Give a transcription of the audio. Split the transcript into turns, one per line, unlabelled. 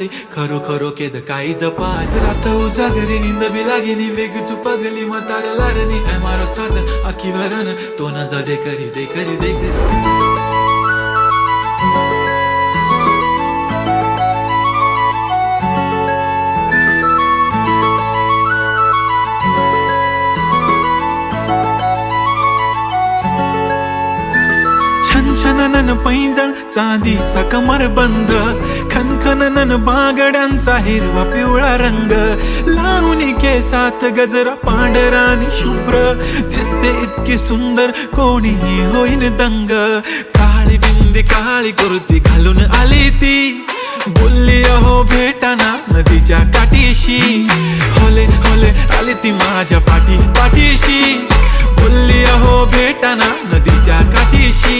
भारी खरो खरो केद काही जपार रात उजागरी नींद बी लागेनी वेग चुपगली मतार लारनी है मारो साजन आखी भरन तो न जा दे करी दे करी दे करी छनछनन पैंजण चांदीचा कमर बंद खनखनन बागड्यांचा हिरवा पिवळा रंग लावणी केसात गजरा पांढरा आणि शुभ्र दिसते इतकी सुंदर कोणीही होईन दंग काळी बिंदी काळी कुर्ती घालून आली ती बोलली अहो भेटाना नदीच्या काठीशी होले होले आली ती माझ्या पाठीशी बोलली अहो भेटाना नदीच्या काठीशी